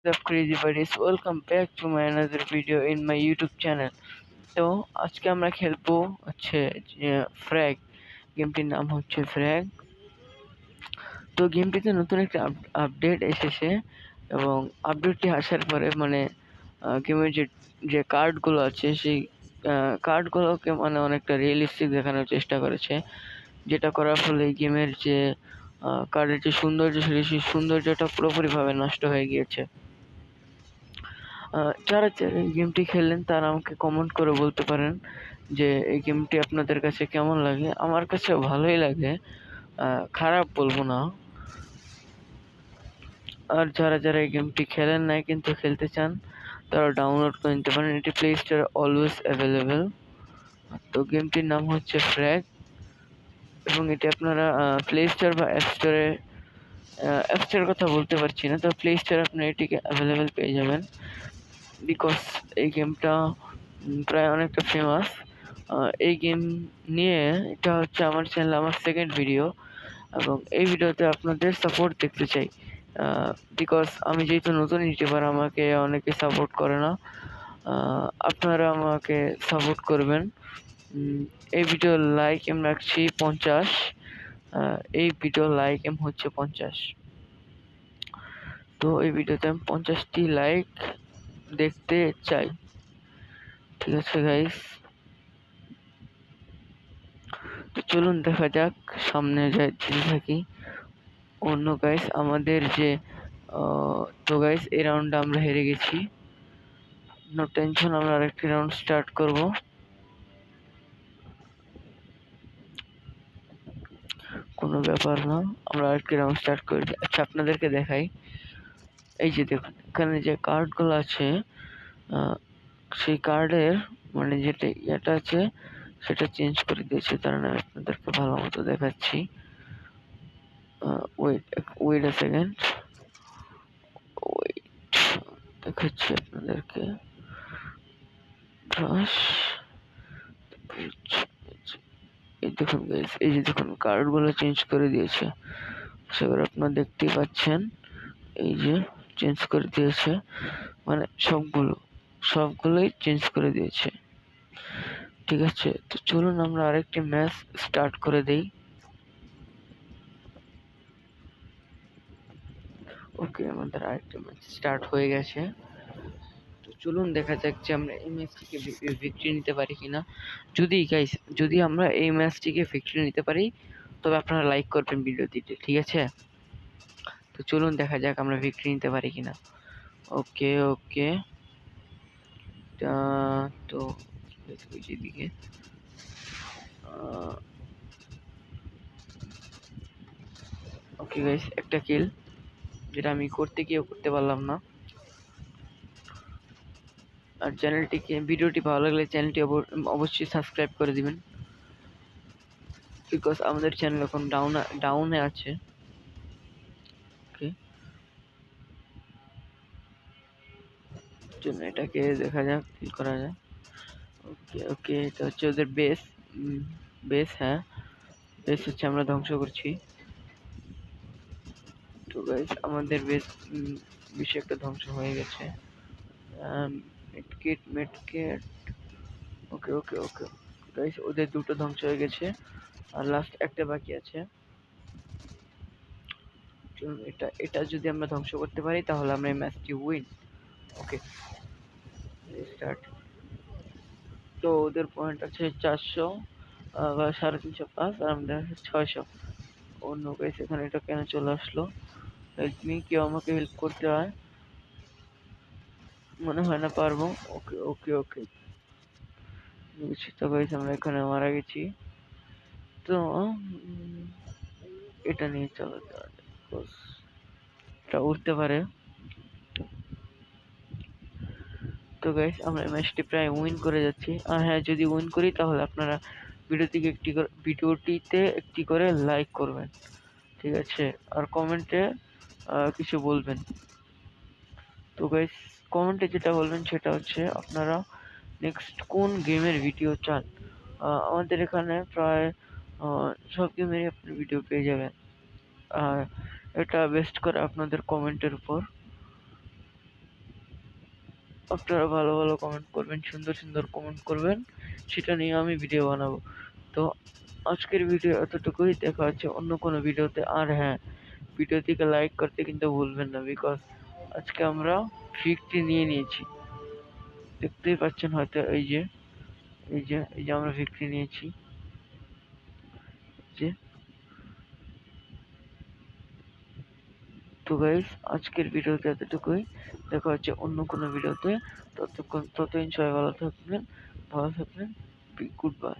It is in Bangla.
The crazy buddies, welcome back to my another video in my YouTube channel. তো আজকে আমরা খেলবো হচ্ছে ফ্র্যাগ। গেমটির নাম হচ্ছে ফ্র্যাগ। তো গেমটিতে নতুন একটা আপডেট এসেছে এবং আপডেটটি আসার পরে মানে গেমের যে যে কার্ডগুলো আছে সেই কার্ডগুলোকে মানে অনেকটা রিয়েলিস্টিক দেখানোর চেষ্টা করেছে, যেটা করার ফলে গেমের যে কার্ডের যে সৌন্দর্য ছিল সেই সৌন্দর্যটা পুরোপুরিভাবে নষ্ট হয়ে গিয়েছে। যারা এই গেমটি খেললেন তারা আমাকে কমেন্ট করে বলতে পারেন যে এই গেমটি আপনাদের কাছে কেমন লাগে। আমার কাছে ভালোই লাগে, খারাপ বলবো না। আর যারা এই গেমটি খেলেন নাই কিন্তু খেলতে চান তারা ডাউনলোড করে নিতে পারেন। এটি প্লে স্টোরে অলওয়েজ অ্যাভেলেবেল। তো গেমটির নাম হচ্ছে ফ্র্যাগ এবং এটি আপনারা প্লে স্টোর বা অ্যাপ স্টোরের কথা বলতে পারছি না, তো প্লে স্টোরে আপনারা এটিকে অ্যাভেলেবেল পেয়ে যাবেন। বিকজ এই গেমটা প্রায় অনেকটা ফেমাস। এই গেম নিয়ে এটা হচ্ছে আমার চ্যানেলে আমার সেকেন্ড ভিডিও এবং এই ভিডিওতে আপনাদের সাপোর্ট দেখতে চাই। বিকজ আমি যেহেতু নতুন ইউটিউবার, আমাকে অনেকে সাপোর্ট করে না। আপনারা আমাকে সাপোর্ট করবেন। এই ভিডিওর লাইক এম রাখছি 50। এই ভিডিওর লাইক এম হচ্ছে 50। তো এই ভিডিওতে আমি 50টি লাইক দেখতে চাই। ঠিক আছে গাইস, তো চলুন দেখা যাক সামনে যেতে থাকি। অন্য গাইস আমাদের যে তো গাইস এই রাউন্ডে আমরা হেরে গেছি। নো টেনশন, আমরা আরেকটি রাউন্ড স্টার্ট করব। কোনো ব্যাপার না, আমরা আরেকটি রাউন্ড স্টার্ট করি। আচ্ছা আপনাদেরকে দেখাই, এই যে দেখুন এখানে যে কার্ডগুলো আছে, সেই কার্ডের মানে যেটা ইয়েটা আছে সেটা চেঞ্জ করে দিয়েছে, তার আমি আপনাদেরকে ভালো মতো দেখাচ্ছি। Wait wait a second, wait দেখাচ্ছি আপনাদেরকে। ব্রাশ, এই দেখুন গাইস, এই যে দেখুন কার্ডগুলো চেঞ্জ করে দিয়েছে। সেবার আপনারা দেখতেই পাচ্ছেন, এই যে চেঞ্জ করে দিয়েছে, মানে সবগুলোই চেঞ্জ করে দিয়েছে। ঠিক আছে, তো চলুন আমরা আরেকটি ম্যাচ স্টার্ট করে দেই। ওকে, আমাদের আরেকটি ম্যাচ স্টার্ট হয়ে গেছে। তো চলুন দেখা যাক যে আমরা এই ম্যাচটিকে ভিক্টরি নিতে পারি কিনা। যদি আমরা এই ম্যাচটিকে ভিক্টরি নিতে পারি তবে আপনারা লাইক করবেন ভিডিওটিতে, ঠিক আছে? তো চলুন দেখা যাক আমরা ভিক্টরি নিতে পারি কিনা। ওকে ওকে, তো যেদিকে ওকে গাইস, একটা কিল যেটা আমি করতে গিয়েও করতে পারলাম না। আর ভিডিওটি ভালো লাগলে চ্যানেলটি অবশ্যই সাবস্ক্রাইব করে দিবেন, বিকজ আমাদের চ্যানেল এখন ডাউনে আছে। ওকে, জন্য এটাকে দেখা যাক কি করা যায়। ওকে ওকে, এটা হচ্ছে ওদের বেস। হ্যাঁ, বেস হচ্ছে আমরা ধ্বংস করছি। তো গাইস আমাদের বেস বেশি একটা ধ্বংস হয়ে গেছে। মেডকেট। ওকে ওকে ওকে গাইস, ওদের দুটো ধ্বংস হয়ে গেছে আর লাস্ট একটা বাকি আছে। এটা যদি আমরা ধ্বংস করতে পারি তাহলে আমরা এই ম্যাচটি উইন। Okay start. তো ওদের পয়েন্ট আছে 400 বা 350+, আর আমাদের 600। অন্য গাইস এখানে এটা কেন চলে আসলো? হেল্প মি, কেউ আমাকে হেল্প করতে হয়, মনে হয় না পারবো। ওকে ওকে ওকে, তো গাইস আমরা এখানে মারা গেছি। তো এটা নিয়ে চলো যাওয়া যাক। এটা উঠতে পারে। তো গাইস আমরা ম্যাচটি প্রায় উইন করে যাচ্ছি। আর হ্যাঁ, যদি উইন করি তাহলে আপনারা ভিডিওটিতে একটি করে লাইক করবেন, ঠিক আছে? আর কমেন্টে কিছু বলবেন। তো গাইস কমেন্টে যেটা বলবেন সেটা হচ্ছে আপনারা নেক্সট কোন গেমের ভিডিও চান। আমাদের এখানে প্রায় সব গেমেরই আপনি ভিডিও পেয়ে যাবেন। আর এটা বেস্ট করে আপনাদের কমেন্টের উপর। আপনারা ভালো ভালো কমেন্ট করবেন, সুন্দর সুন্দর কমেন্ট করবেন, সেটা নিয়ে আমি ভিডিও বানাবো। তো আজকের ভিডিও এতটুকুই, দেখা হচ্ছে অন্য কোনো ভিডিওতে। আর হ্যাঁ, ভিডিওটিকে লাইক করতে কিন্তু ভুলবেন না, বিকজ আজকে আমরা ভিক্টরি নিয়ে নিয়েছি, দেখতেই পাচ্ছেন হয়তো। এই যে আমরা ভিক্টরি নিয়েছি যে। তো গাইস, আজকের ভিডিওতে এতটুকুই, দেখা হচ্ছে অন্য কোনো ভিডিওতে। ততক্ষণ ততদিন সবাই ভালো থাকবেন, গুড বাই।